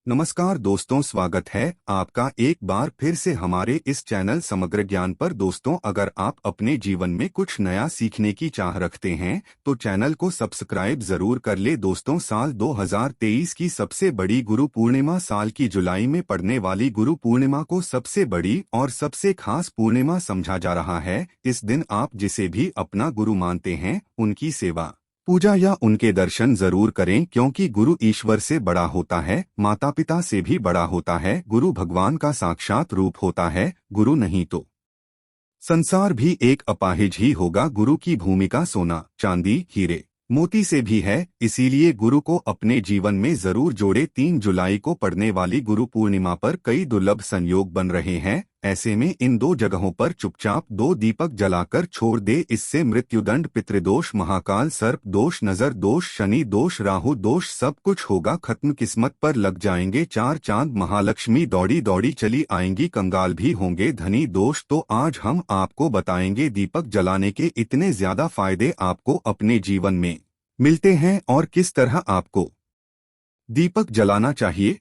नमस्कार दोस्तों, स्वागत है आपका एक बार फिर से हमारे इस चैनल समग्र ज्ञान पर। दोस्तों, अगर आप अपने जीवन में कुछ नया सीखने की चाह रखते हैं तो चैनल को सब्सक्राइब जरूर कर ले। दोस्तों, साल 2023 की सबसे बड़ी गुरु पूर्णिमा साल की जुलाई में पड़ने वाली गुरु पूर्णिमा को सबसे बड़ी और सबसे खास पूर्णिमा समझा जा रहा है। इस दिन आप जिसे भी अपना गुरु मानते हैं उनकी सेवा, पूजा या उनके दर्शन जरूर करें, क्योंकि गुरु ईश्वर से बड़ा होता है, माता पिता से भी बड़ा होता है। गुरु भगवान का साक्षात रूप होता है। गुरु नहीं तो संसार भी एक अपाहिज ही होगा। गुरु की भूमिका सोना, चांदी, हीरे, मोती से भी है। इसीलिए गुरु को अपने जीवन में जरूर जोड़े। 3 जुलाई को पड़ने वाली गुरु पूर्णिमा पर कई दुर्लभ संयोग बन रहे हैं। ऐसे में इन 2 जगहों पर चुपचाप 2 दीपक जलाकर छोड़ दे। इससे मृत्युदंड, पितृदोष, महाकाल सर्प दोष, नजर दोष, शनि दोष, राहु दोष सब कुछ होगा खत्म। किस्मत पर लग जाएंगे 4 चांद। महालक्ष्मी दौड़ी दौड़ी चली आएंगी। कंगाल भी होंगे धनी दोष। तो आज हम आपको बताएंगे दीपक जलाने के इतने ज्यादा फायदे आपको अपने जीवन में मिलते हैं और किस तरह आपको दीपक जलाना चाहिए,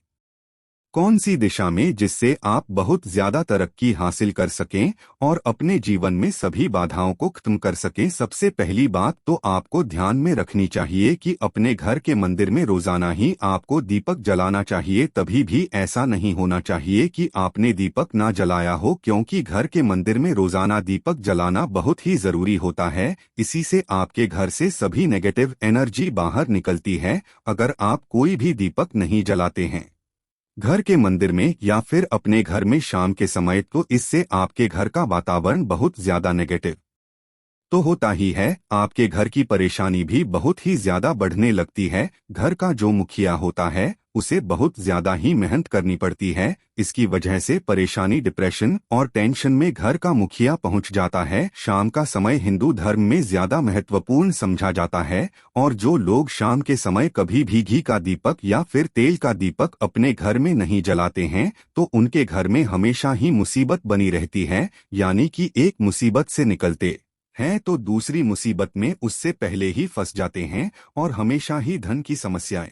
कौन सी दिशा में, जिससे आप बहुत ज्यादा तरक्की हासिल कर सकें और अपने जीवन में सभी बाधाओं को खत्म कर सकें। सबसे पहली बात तो आपको ध्यान में रखनी चाहिए कि अपने घर के मंदिर में रोजाना ही आपको दीपक जलाना चाहिए। तभी भी ऐसा नहीं होना चाहिए कि आपने दीपक ना जलाया हो, क्योंकि घर के मंदिर में रोजाना दीपक जलाना बहुत ही जरूरी होता है। इसी से आपके घर से सभी नेगेटिव एनर्जी बाहर निकलती है। अगर आप कोई भी दीपक नहीं जलाते हैं घर के मंदिर में या फिर अपने घर में शाम के समय, तो इससे आपके घर का वातावरण बहुत ज्यादा नेगेटिव तो होता ही है। आपके घर की परेशानी भी बहुत ही ज्यादा बढ़ने लगती है। घर का जो मुखिया होता है उसे बहुत ज्यादा ही मेहनत करनी पड़ती है। इसकी वजह से परेशानी, डिप्रेशन और टेंशन में घर का मुखिया पहुंच जाता है। शाम का समय हिंदू धर्म में ज्यादा महत्वपूर्ण समझा जाता है और जो लोग शाम के समय कभी भी घी का दीपक या फिर तेल का दीपक अपने घर में नहीं जलाते हैं तो उनके घर में हमेशा ही मुसीबत बनी रहती है। यानी कि एक मुसीबत से निकलते हैं तो दूसरी मुसीबत में उससे पहले ही फंस जाते हैं और हमेशा ही धन की समस्याएं,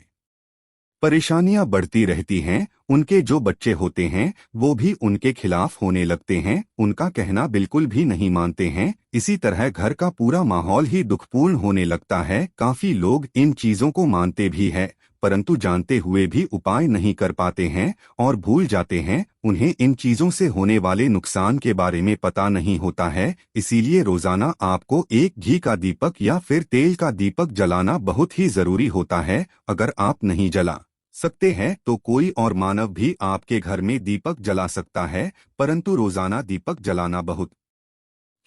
परेशानियां बढ़ती रहती हैं। उनके जो बच्चे होते हैं वो भी उनके खिलाफ होने लगते हैं, उनका कहना बिल्कुल भी नहीं मानते हैं। इसी तरह घर का पूरा माहौल ही दुखपूर्ण होने लगता है। काफी लोग इन चीजों को मानते भी हैं, परंतु जानते हुए भी उपाय नहीं कर पाते हैं और भूल जाते हैं। उन्हें इन चीजों से होने वाले नुकसान के बारे में पता नहीं होता है। इसीलिए रोजाना आपको एक घी का दीपक या फिर तेल का दीपक जलाना बहुत ही जरूरी होता है। अगर आप नहीं जला सकते हैं तो कोई और मानव भी आपके घर में दीपक जला सकता है, परंतु रोजाना दीपक जलाना बहुत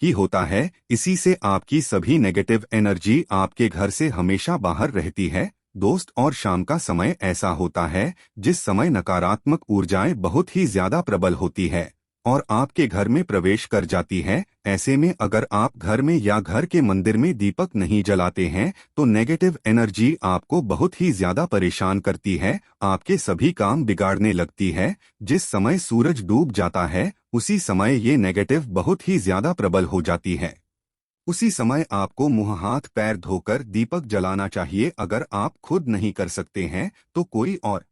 ही होता है। इसी से आपकी सभी नेगेटिव एनर्जी आपके घर से हमेशा बाहर रहती है। दोस्त, और शाम का समय ऐसा होता है जिस समय नकारात्मक ऊर्जाएं बहुत ही ज्यादा प्रबल होती है और आपके घर में प्रवेश कर जाती है। ऐसे में अगर आप घर में या घर के मंदिर में दीपक नहीं जलाते हैं तो नेगेटिव एनर्जी आपको बहुत ही ज्यादा परेशान करती है, आपके सभी काम बिगाड़ने लगती है। जिस समय सूरज डूब जाता है उसी समय ये नेगेटिव बहुत ही ज्यादा प्रबल हो जाती है। उसी समय आपको मुंह हाथ पैर धोकर दीपक जलाना चाहिए। अगर आप खुद नहीं कर सकते हैं तो कोई और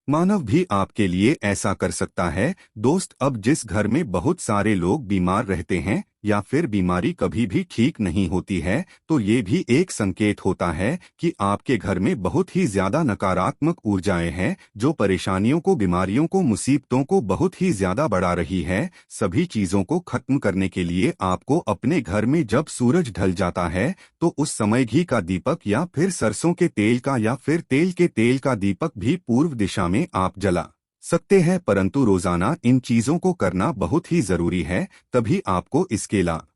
मानव भी आपके लिए ऐसा कर सकता है। दोस्त, अब जिस घर में बहुत सारे लोग बीमार रहते हैं या फिर बीमारी कभी भी ठीक नहीं होती है तो ये भी एक संकेत होता है कि आपके घर में बहुत ही ज्यादा नकारात्मक ऊर्जाएं हैं जो परेशानियों को, बीमारियों को, मुसीबतों को बहुत ही ज्यादा बढ़ा रही है। सभी चीजों को खत्म करने के लिए आपको अपने घर में जब सूरज ढल जाता है तो उस समय घी का दीपक या फिर सरसों के तेल का या फिर तेल के तेल का दीपक भी पूर्व दिशा में आप जला सकते हैं, परंतु रोजाना इन चीजों को करना बहुत ही जरूरी है। तभी आपको इसके लाभ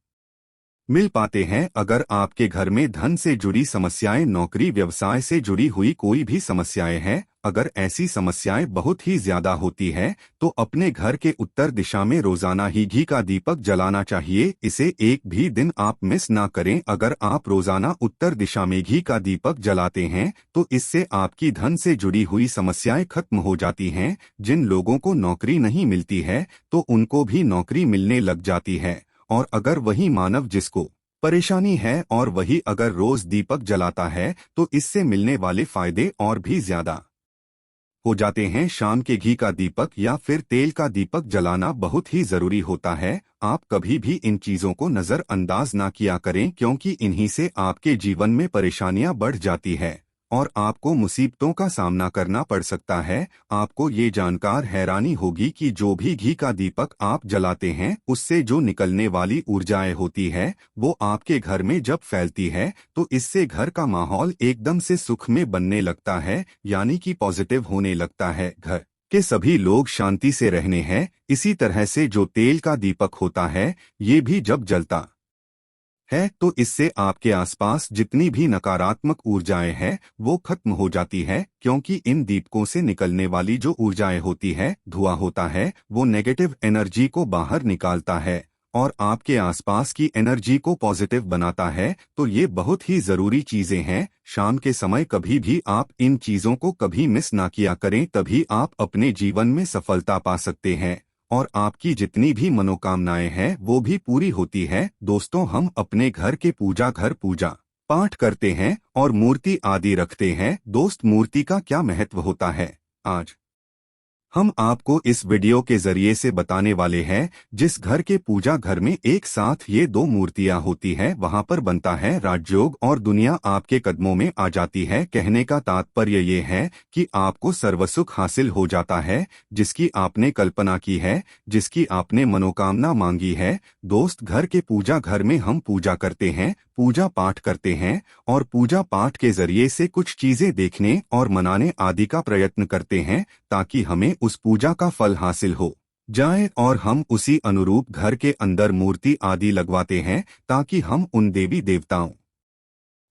मिल पाते हैं। अगर आपके घर में धन से जुड़ी समस्याएं, नौकरी व्यवसाय से जुड़ी हुई कोई भी समस्याएं हैं, अगर ऐसी समस्याएं बहुत ही ज्यादा होती है तो अपने घर के उत्तर दिशा में रोजाना ही घी का दीपक जलाना चाहिए। इसे एक भी दिन आप मिस ना करें। अगर आप रोजाना उत्तर दिशा में घी का दीपक जलाते हैं तो इससे आपकी धन से जुड़ी हुई समस्याएं खत्म हो जाती हैं। जिन लोगों को नौकरी नहीं मिलती है तो उनको भी नौकरी मिलने लग जाती है। और अगर वही मानव जिसको परेशानी है और वही अगर रोज दीपक जलाता है तो इससे मिलने वाले फायदे और भी ज्यादा हो जाते हैं। शाम के घी का दीपक या फिर तेल का दीपक जलाना बहुत ही जरूरी होता है। आप कभी भी इन चीजों को नजरअंदाज ना किया करें, क्योंकि इन्हीं से आपके जीवन में परेशानियां बढ़ जाती है और आपको मुसीबतों का सामना करना पड़ सकता है। आपको ये जानकर हैरानी होगी कि जो भी घी का दीपक आप जलाते हैं, उससे जो निकलने वाली ऊर्जाएं होती है, वो आपके घर में जब फैलती है तो इससे घर का माहौल एकदम से सुख में बनने लगता है, यानी कि पॉजिटिव होने लगता है। घर के सभी लोग शांति से रहने हैं। इसी तरह से जो तेल का दीपक होता है, ये भी जब जलता है तो इससे आपके आसपास जितनी भी नकारात्मक ऊर्जाएं हैं वो खत्म हो जाती है, क्योंकि इन दीपकों से निकलने वाली जो ऊर्जाएं होती है, धुआं होता है, वो नेगेटिव एनर्जी को बाहर निकालता है और आपके आसपास की एनर्जी को पॉजिटिव बनाता है। तो ये बहुत ही जरूरी चीजें हैं। शाम के समय कभी भी आप इन चीजों को कभी मिस ना किया करें, तभी आप अपने जीवन में सफलता पा सकते हैं और आपकी जितनी भी मनोकामनाएं हैं वो भी पूरी होती है। दोस्तों, हम अपने घर के पूजा पाठ करते हैं और मूर्ति आदि रखते हैं। दोस्त, मूर्ति का क्या महत्व होता है, आज हम आपको इस वीडियो के जरिए से बताने वाले हैं। जिस घर के पूजा घर में एक साथ ये दो मूर्तियां होती हैं, वहां पर बनता है राजयोग और दुनिया आपके कदमों में आ जाती है। कहने का तात्पर्य ये है कि आपको सर्वसुख हासिल हो जाता है, जिसकी आपने कल्पना की है, जिसकी आपने मनोकामना मांगी है। दोस्त, घर के पूजा घर में हम पूजा करते हैं, पूजा पाठ करते हैं और पूजा पाठ के जरिए से कुछ चीजें देखने और मनाने आदि का प्रयत्न करते हैं, ताकि हमें उस पूजा का फल हासिल हो जाए और हम उसी अनुरूप घर के अंदर मूर्ति आदि लगवाते हैं, ताकि हम उन देवी देवताओं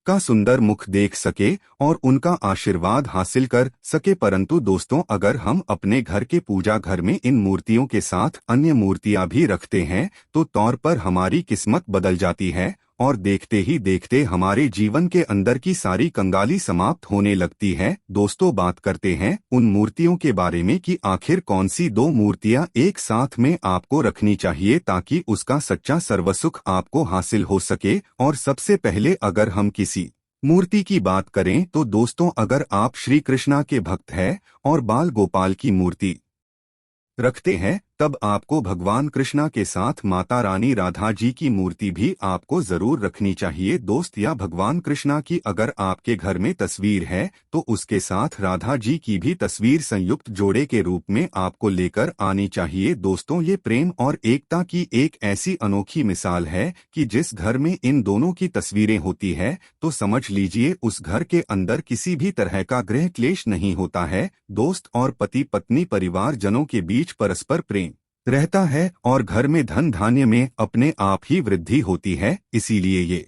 का सुंदर मुख देख सके और उनका आशीर्वाद हासिल कर सके। परंतु दोस्तों, अगर हम अपने घर के पूजा घर में इन मूर्तियों के साथ अन्य मूर्तियां भी रखते हैं तो तौर पर हमारी किस्मत बदल जाती है और देखते ही देखते हमारे जीवन के अंदर की सारी कंगाली समाप्त होने लगती है। दोस्तों, बात करते हैं उन मूर्तियों के बारे में कि आखिर कौन सी दो मूर्तियां एक साथ में आपको रखनी चाहिए ताकि उसका सच्चा सर्वसुख आपको हासिल हो सके। और सबसे पहले अगर हम किसी मूर्ति की बात करें तो दोस्तों, अगर आप श्री कृष्णा के भक्त हैं और बाल गोपाल की मूर्ति रखते हैं, तब आपको भगवान कृष्णा के साथ माता रानी राधा जी की मूर्ति भी आपको जरूर रखनी चाहिए। दोस्त, या भगवान कृष्णा की अगर आपके घर में तस्वीर है तो उसके साथ राधा जी की भी तस्वीर संयुक्त जोड़े के रूप में आपको लेकर आनी चाहिए। दोस्तों, ये प्रेम और एकता की एक ऐसी अनोखी मिसाल है कि जिस घर में इन दोनों की तस्वीरें होती है तो समझ लीजिए उस घर के अंदर किसी भी तरह का गृह क्लेश नहीं होता है। दोस्त, और पति पत्नी परिवार जनों के बीच परस्पर प्रेम रहता है और घर में धन धान्य में अपने आप ही वृद्धि होती है। इसीलिए ये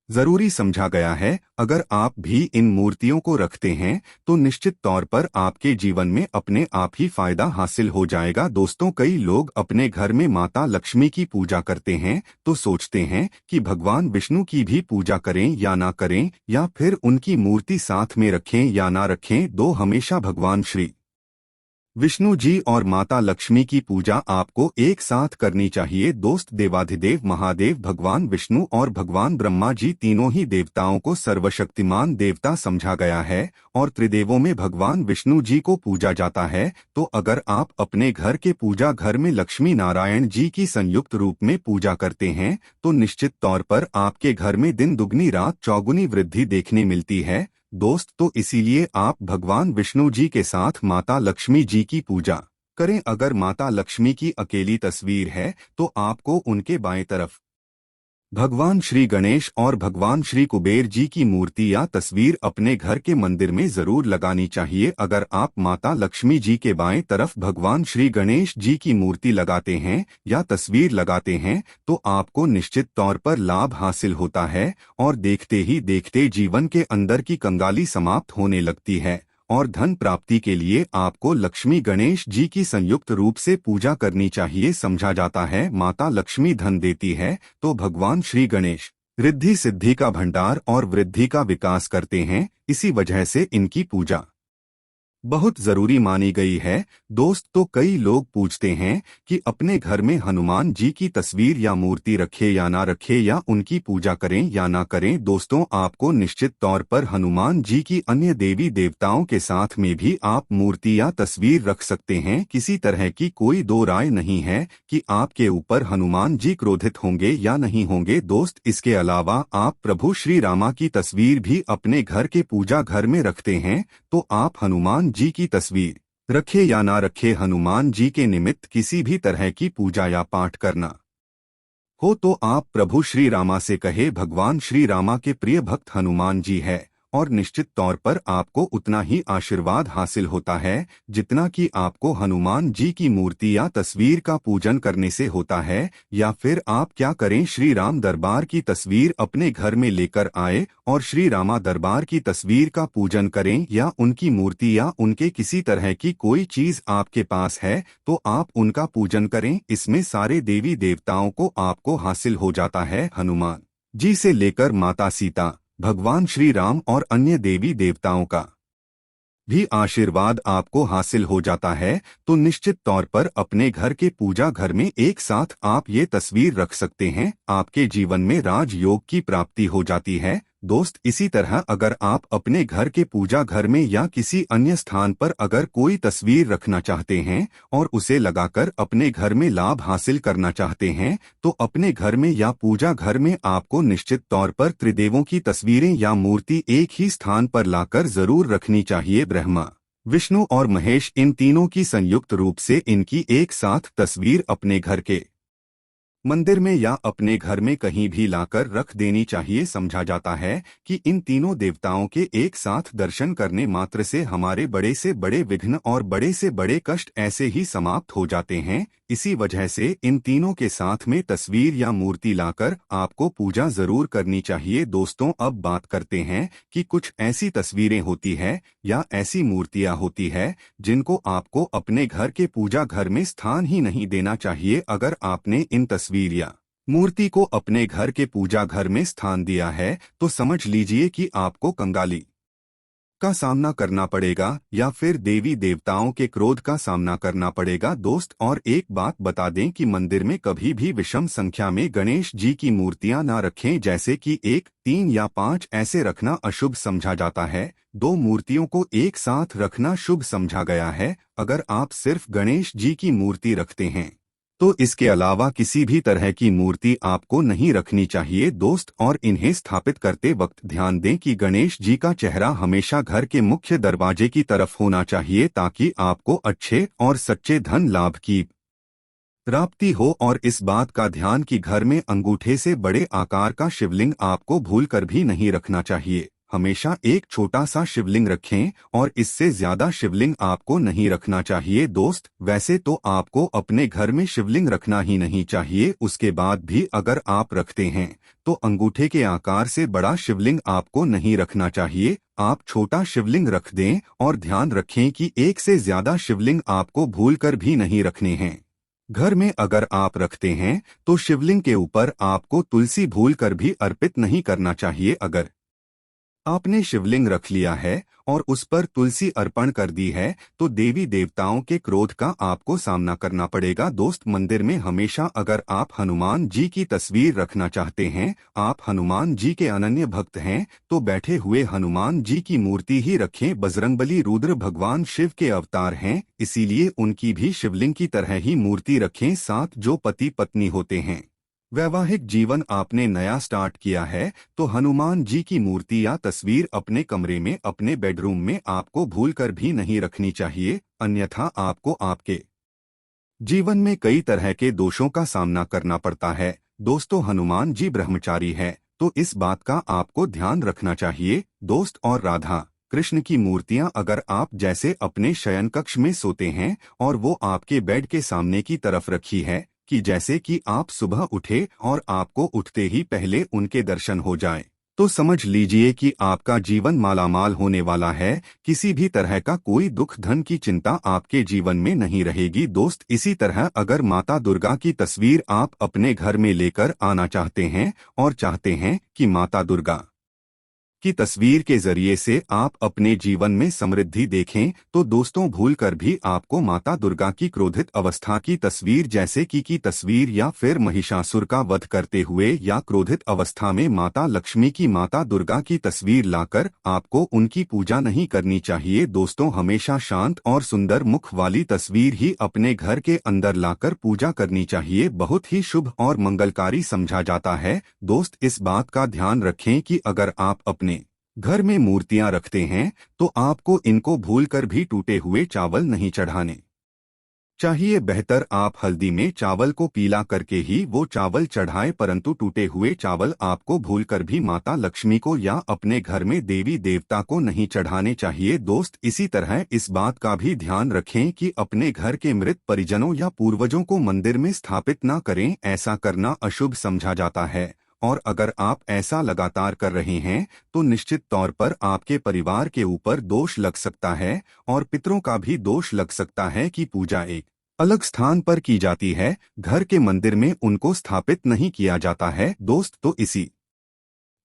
जरूरी समझा गया है, अगर आप भी इन मूर्तियों को रखते हैं तो निश्चित तौर पर आपके जीवन में अपने आप ही फायदा हासिल हो जाएगा। दोस्तों, कई लोग अपने घर में माता लक्ष्मी की पूजा करते हैं तो सोचते हैं कि भगवान विष्णु की भी पूजा करें या ना करें, या फिर उनकी मूर्ति साथ में रखें या ना रखें। दो, हमेशा भगवान श्री विष्णु जी और माता लक्ष्मी की पूजा आपको एक साथ करनी चाहिए। दोस्त, देवाधिदेव महादेव भगवान विष्णु और भगवान ब्रह्मा जी तीनों ही देवताओं को सर्वशक्तिमान देवता समझा गया है और त्रिदेवों में भगवान विष्णु जी को पूजा जाता है। तो अगर आप अपने घर के पूजा घर में लक्ष्मी नारायण जी की संयुक्त रूप में पूजा करते हैं तो निश्चित तौर पर आपके घर में दिन दुगनी रात चौगुनी वृद्धि देखने मिलती है। दोस्त, तो इसीलिए आप भगवान विष्णु जी के साथ माता लक्ष्मी जी की पूजा करें। अगर माता लक्ष्मी की अकेली तस्वीर है तो आपको उनके बाएं तरफ भगवान श्री गणेश और भगवान श्री कुबेर जी की मूर्ति या तस्वीर अपने घर के मंदिर में जरूर लगानी चाहिए। अगर आप माता लक्ष्मी जी के बाएं तरफ भगवान श्री गणेश जी की मूर्ति लगाते हैं या तस्वीर लगाते हैं तो आपको निश्चित तौर पर लाभ हासिल होता है और देखते ही देखते जीवन के अंदर की कंगाली समाप्त होने लगती है और धन प्राप्ति के लिए आपको लक्ष्मी गणेश जी की संयुक्त रूप से पूजा करनी चाहिए। समझा जाता है माता लक्ष्मी धन देती है तो भगवान श्री गणेश रिद्धि सिद्धि का भंडार और वृद्धि का विकास करते हैं। इसी वजह से इनकी पूजा बहुत जरूरी मानी गई है। दोस्त, तो कई लोग पूछते हैं कि अपने घर में हनुमान जी की तस्वीर या मूर्ति रखे या ना रखे, या उनकी पूजा करें या ना करें। दोस्तों, आपको निश्चित तौर पर हनुमान जी की अन्य देवी देवताओं के साथ में भी आप मूर्ति या तस्वीर रख सकते हैं। किसी तरह की कोई दो राय नहीं है कि आपके ऊपर हनुमान जी क्रोधित होंगे या नहीं होंगे। दोस्त, इसके अलावा आप प्रभु श्री रामा की तस्वीर भी अपने घर के पूजा घर में रखते हैं, तो आप हनुमान जी की तस्वीर रखे या ना रखे, हनुमान जी के निमित्त किसी भी तरह की पूजा या पाठ करना हो तो आप प्रभु श्री रामा से कहे, भगवान श्री रामा के प्रिय भक्त हनुमान जी है, और निश्चित तौर पर आपको उतना ही आशीर्वाद हासिल होता है जितना कि आपको हनुमान जी की मूर्ति या तस्वीर का पूजन करने से होता है। या फिर आप क्या करें, श्री राम दरबार की तस्वीर अपने घर में लेकर आए और श्री रामा दरबार की तस्वीर का पूजन करें, या उनकी मूर्ति या उनके किसी तरह की कोई चीज आपके पास है तो आप उनका पूजन करें। इसमें सारे देवी देवताओं को आपको हासिल हो जाता है। हनुमान जी से लेकर माता सीता, भगवान श्री राम और अन्य देवी देवताओं का भी आशीर्वाद आपको हासिल हो जाता है। तो निश्चित तौर पर अपने घर के पूजा घर में एक साथ आप ये तस्वीर रख सकते हैं। आपके जीवन में राजयोग की प्राप्ति हो जाती है। दोस्त, इसी तरह अगर आप अपने घर के पूजा घर में या किसी अन्य स्थान पर अगर कोई तस्वीर रखना चाहते हैं और उसे लगाकर अपने घर में लाभ हासिल करना चाहते हैं, तो अपने घर में या पूजा घर में आपको निश्चित तौर पर त्रिदेवों की तस्वीरें या मूर्ति एक ही स्थान पर लाकर जरूर रखनी चाहिए। ब्रह्मा, विष्णु और महेश, इन तीनों की संयुक्त रूप से इनकी एक साथ तस्वीर अपने घर के मंदिर में या अपने घर में कहीं भी लाकर रख देनी चाहिए। समझा जाता है कि इन तीनों देवताओं के एक साथ दर्शन करने मात्र से हमारे बड़े से बड़े विघ्न और बड़े से बड़े कष्ट ऐसे ही समाप्त हो जाते हैं। इसी वजह से इन तीनों के साथ में तस्वीर या मूर्ति लाकर आपको पूजा जरूर करनी चाहिए। दोस्तों, अब बात करते हैं कि कुछ ऐसी तस्वीरें होती है या ऐसी मूर्तियां होती है जिनको आपको अपने घर के पूजा घर में स्थान ही नहीं देना चाहिए। अगर आपने इन तस्वीर या मूर्ति को अपने घर के पूजा घर में स्थान दिया है तो समझ लीजिए कि आपको कंगाली का सामना करना पड़ेगा या फिर देवी देवताओं के क्रोध का सामना करना पड़ेगा। दोस्त, और एक बात बता दें कि मंदिर में कभी भी विषम संख्या में गणेश जी की मूर्तियां ना रखें, जैसे कि 1, 3 या 5 ऐसे रखना अशुभ समझा जाता है। 2 मूर्तियों को एक साथ रखना शुभ समझा गया है। अगर आप सिर्फ गणेश जी की मूर्ति रखते हैं तो इसके अलावा किसी भी तरह की मूर्ति आपको नहीं रखनी चाहिए। दोस्त, और इन्हें स्थापित करते वक्त ध्यान दें कि गणेश जी का चेहरा हमेशा घर के मुख्य दरवाजे की तरफ होना चाहिए, ताकि आपको अच्छे और सच्चे धन लाभ की प्राप्ति हो। और इस बात का ध्यान कि घर में अंगूठे से बड़े आकार का शिवलिंग आपको भूलकर भी नहीं रखना चाहिए। हमेशा एक छोटा सा शिवलिंग रखें और इससे ज्यादा शिवलिंग आपको नहीं रखना चाहिए। दोस्त, वैसे तो आपको अपने घर में शिवलिंग रखना ही नहीं चाहिए, उसके बाद भी अगर आप रखते हैं तो अंगूठे के आकार से बड़ा शिवलिंग आपको नहीं रखना चाहिए। आप छोटा शिवलिंग रख दें और ध्यान रखें कि एक से ज्यादा शिवलिंग आपको भूलकर भी नहीं रखने हैं। घर में अगर आप रखते हैं तो शिवलिंग के ऊपर आपको तुलसी भूलकर भी अर्पित नहीं करना चाहिए। अगर आपने शिवलिंग रख लिया है और उस पर तुलसी अर्पण कर दी है तो देवी देवताओं के क्रोध का आपको सामना करना पड़ेगा। दोस्त, मंदिर में हमेशा अगर आप हनुमान जी की तस्वीर रखना चाहते हैं, आप हनुमान जी के अनन्य भक्त हैं, तो बैठे हुए हनुमान जी की मूर्ति ही रखें। बजरंगबली रुद्र भगवान शिव के अवतार हैं, इसीलिए उनकी भी शिवलिंग की तरह ही मूर्ति रखें। साथ जो पति पत्नी होते हैं, वैवाहिक जीवन आपने नया स्टार्ट किया है, तो हनुमान जी की मूर्ति या तस्वीर अपने कमरे में, अपने बेडरूम में आपको भूलकर भी नहीं रखनी चाहिए, अन्यथा आपको आपके जीवन में कई तरह के दोषों का सामना करना पड़ता है। दोस्तों, हनुमान जी ब्रह्मचारी है, तो इस बात का आपको ध्यान रखना चाहिए। दोस्त, और राधा कृष्ण की मूर्तियां अगर आप जैसे अपने शयन कक्ष में सोते हैं और वो आपके बेड के सामने की तरफ रखी है कि जैसे कि आप सुबह उठे और आपको उठते ही पहले उनके दर्शन हो जाए, तो समझ लीजिए कि आपका जीवन मालामाल होने वाला है। किसी भी तरह का कोई दुख धन की चिंता आपके जीवन में नहीं रहेगी। दोस्त, इसी तरह अगर माता दुर्गा की तस्वीर आप अपने घर में लेकर आना चाहते हैं और चाहते हैं कि माता दुर्गा की तस्वीर के जरिए से आप अपने जीवन में समृद्धि देखें, तो दोस्तों भूलकर भी आपको माता दुर्गा की क्रोधित अवस्था की तस्वीर जैसे की तस्वीर या फिर महिषासुर का वध करते हुए या क्रोधित अवस्था में माता लक्ष्मी की माता दुर्गा की तस्वीर लाकर आपको उनकी पूजा नहीं करनी चाहिए। दोस्तों हमेशा शांत और सुंदर मुख वाली तस्वीर ही अपने घर के अंदर लाकर पूजा करनी चाहिए, बहुत ही शुभ और मंगलकारी समझा जाता है। दोस्त इस बात का ध्यान रखें कि अगर आप अपने घर में मूर्तियां रखते हैं तो आपको इनको भूलकर भी टूटे हुए चावल नहीं चढ़ाने चाहिए। बेहतर आप हल्दी में चावल को पीला करके ही वो चावल चढ़ाएं, परंतु टूटे हुए चावल आपको भूलकर भी माता लक्ष्मी को या अपने घर में देवी देवता को नहीं चढ़ाने चाहिए। दोस्त इसी तरह इस बात का भी ध्यान रखें कि अपने घर के मृत परिजनों या पूर्वजों को मंदिर में स्थापित न करें, ऐसा करना अशुभ समझा जाता है। और अगर आप ऐसा लगातार कर रहे हैं तो निश्चित तौर पर आपके परिवार के ऊपर दोष लग सकता है और पितरों का भी दोष लग सकता है कि पूजा एक अलग स्थान पर की जाती है, घर के मंदिर में उनको स्थापित नहीं किया जाता है। दोस्त तो इसी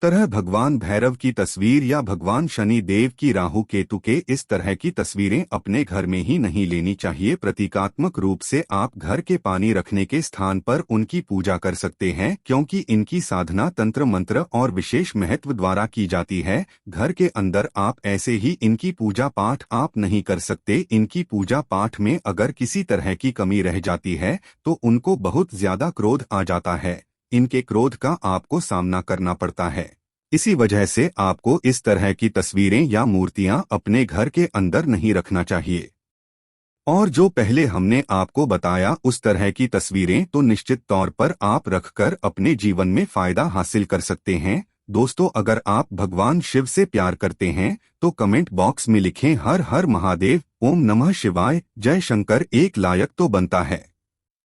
तरह भगवान भैरव की तस्वीर या भगवान शनि देव की राहु केतु के इस तरह की तस्वीरें अपने घर में ही नहीं लेनी चाहिए। प्रतीकात्मक रूप से आप घर के पानी रखने के स्थान पर उनकी पूजा कर सकते हैं, क्योंकि इनकी साधना तंत्र मंत्र और विशेष महत्व द्वारा की जाती है। घर के अंदर आप ऐसे ही इनकी पूजा पाठ आप नहीं कर सकते। इनकी पूजा पाठ में अगर किसी तरह की कमी रह जाती है तो उनको बहुत ज्यादा क्रोध आ जाता है, इनके क्रोध का आपको सामना करना पड़ता है। इसी वजह से आपको इस तरह की तस्वीरें या मूर्तियां अपने घर के अंदर नहीं रखना चाहिए। और जो पहले हमने आपको बताया उस तरह की तस्वीरें तो निश्चित तौर पर आप रखकर अपने जीवन में फायदा हासिल कर सकते हैं। दोस्तों अगर आप भगवान शिव से प्यार करते हैं तो कमेंट बॉक्स में लिखें हर हर महादेव, ओम नमः शिवाय, जय शंकर। एक लायक तो बनता है।